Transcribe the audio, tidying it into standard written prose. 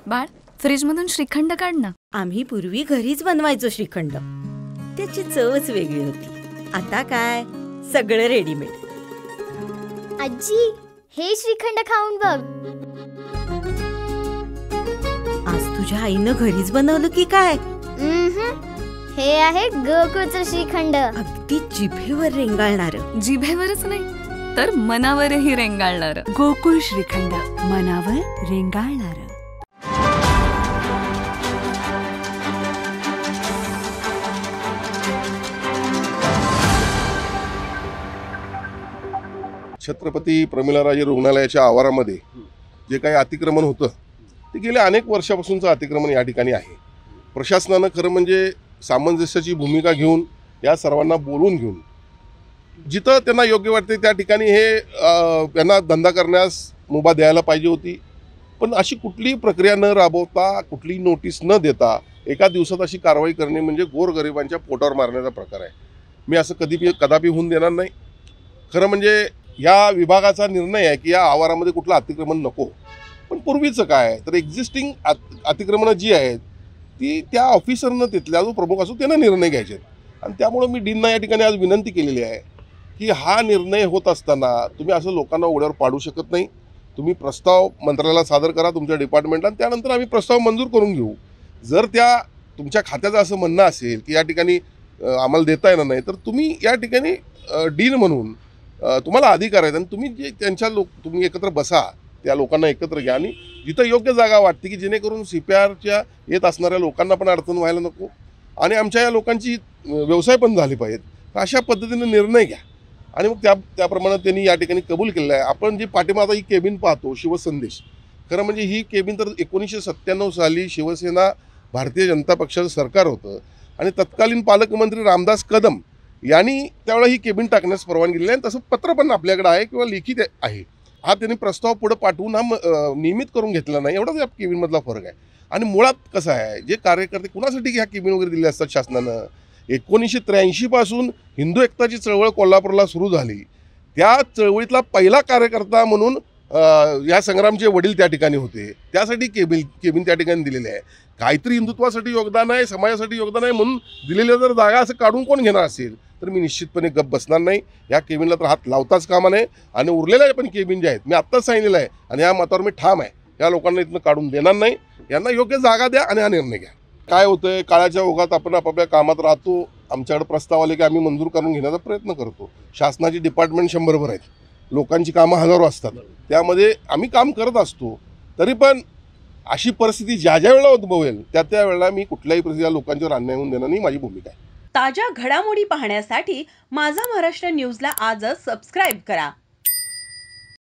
बाळ, फ्रीजमधून श्रीखंड काढ ना. आम्ही पूर्वी घरीच बनवायचो श्रीखंड. त्याची चवच वेगळी होती. आता काय सगळं रेडीमेड. आजी, हे श्रीखंड खाऊन बघ. आज तुझ्या आईनं घरीच बनवलं की काय? हे आहे गोकुळचं श्रीखंड. अगदी जिभेवर रेंगाळणार. जिभेवरच नाही तर मनावरही रेंगाळणार. गोकुळ श्रीखंड, मनावर रेंगाळणार. छत्रपती प्रमिलाराजे रुग्णालयाच्या आवारामध्ये जे काही अतिक्रमण होतं ते गेल्या अनेक वर्षापासूनचं अतिक्रमण या ठिकाणी आहे. प्रशासनानं खरं म्हणजे सामंजस्याची भूमिका घेऊन या सर्वांना बोलून घेऊन जिथं त्यांना योग्य वाटते त्या ठिकाणी हे त्यांना धंदा करण्यास मुभा द्यायला पाहिजे होती. पण अशी कुठलीही प्रक्रिया न राबवता, कुठलीही नोटीस न देता एका दिवसात अशी कारवाई करणे म्हणजे गोरगरिबांच्या पोटावर मारण्याचा प्रकार आहे. मी असं कदापि होऊन देणार नाही. खरं म्हणजे या विभागाचा निर्णय आहे की या आवारामध्ये कुठलं अतिक्रमण नको. पण पूर्वीचं काय तर एक्झिस्टिंग अतिक्रमणं जी आहेत ती त्या ऑफिसरनं तिथल्या जो प्रमुख असो त्यानं निर्णय घ्यायचे. आणि त्यामुळं मी डीनना या ठिकाणी आज विनंती केलेली आहे की हा निर्णय होत असताना तुम्ही असं लोकांना ओढ्यावर पाडू शकत नाही. तुम्ही प्रस्ताव मंत्रालयाला सादर करा तुमच्या डिपार्टमेंटला आणि त्यानंतर आम्ही प्रस्ताव मंजूर करून घेऊ. जर त्या तुमच्या खात्याचं असं म्हणणं असेल की या ठिकाणी आम्हाला देता येणार नाही तर तुम्ही या ठिकाणी डीन म्हणून तुम्हाला अधिकार आहेत आणि तुम्ही जे तुम्ही एकत्र बसा, त्या लोकांना एकत्र घ्या आणि जिथं योग्य जागा वाटते की जेणेकरून CPRच्या येत असणाऱ्या लोकांना पण अडचण व्हायला नको आणि आमच्या या लोकांची व्यवसाय पण झाले पाहिजेत. अशा पद्धतीने निर्णय घ्या. आणि मग त्याप्रमाणे त्यांनी या ठिकाणी कबूल केलेलं आहे. आपण जी पाठीमागं ही केबिन पाहतो शिवसंदेश, खरं म्हणजे ही केबिन तर 1997 साली शिवसेना भारतीय जनता पक्षाचं सरकार होतं आणि तत्कालीन पालकमंत्री रामदास कदम यांनी त्यावेळेला ही केबिन टाकण्यास परवानगी दिली आणि तसं पत्र पण आपल्याकडे आहे किंवा लिखित आहे. हा त्यांनी प्रस्ताव पुढे पाठवून हा नियमित करून घेतला नाही. एवढाच या केबिनमधला फरक आहे. आणि मुळात कसं आहे जे कार्यकर्ते कुणासाठी ह्या केबिन वगैरे दिले असतात शासनानं, 1983 पासून हिंदू एकताची चळवळ कोल्हापूरला सुरू झाली. त्या चळवळीतला पहिला कार्यकर्ता म्हणून या संग्रामचे वडील त्या ठिकाणी होते. त्यासाठी केबिन त्या ठिकाणी दिलेले आहे. काहीतरी हिंदुत्वासाठी योगदान आहे, समाजासाठी योगदान आहे म्हणून दिलेल्या जर जागा असं काढून कोण घेणार असेल तर मी निश्चितपणे गप्प बसणार नाही. या केबिनला तर हात लावताच कामा नये. आणि उरलेल्या पण केबिन जे आहेत मी आत्ताच सांगितलेलं आहे आणि या मतावर मी ठाम आहे. या लोकांना इथनं काढून देणार नाही. यांना योग्य जागा द्या आणि हा निर्णय घ्या. काय होतंय काळाच्या ओघात आपण आपापल्या कामात राहतो. आमच्याकडे प्रस्ताव आले की आम्ही मंजूर करून घेण्याचा प्रयत्न करतो. शासनाची डिपार्टमेंट 100 आहेत. लोकांची कामं हजारो असतात. त्यामध्ये आम्ही काम करत असतो. तरी पण अशी परिस्थिती ज्या वेळेला उद्भवेल त्या वेळेला मी कुठल्याही परिस्थितीला लोकांच्यावर अन्याय होऊन देणार नाही. माझी भूमिका आहे. ताज्या घडामोडी पाहण्यासाठी माझा महाराष्ट्र न्यूजला आजच सबस्क्राईब करा.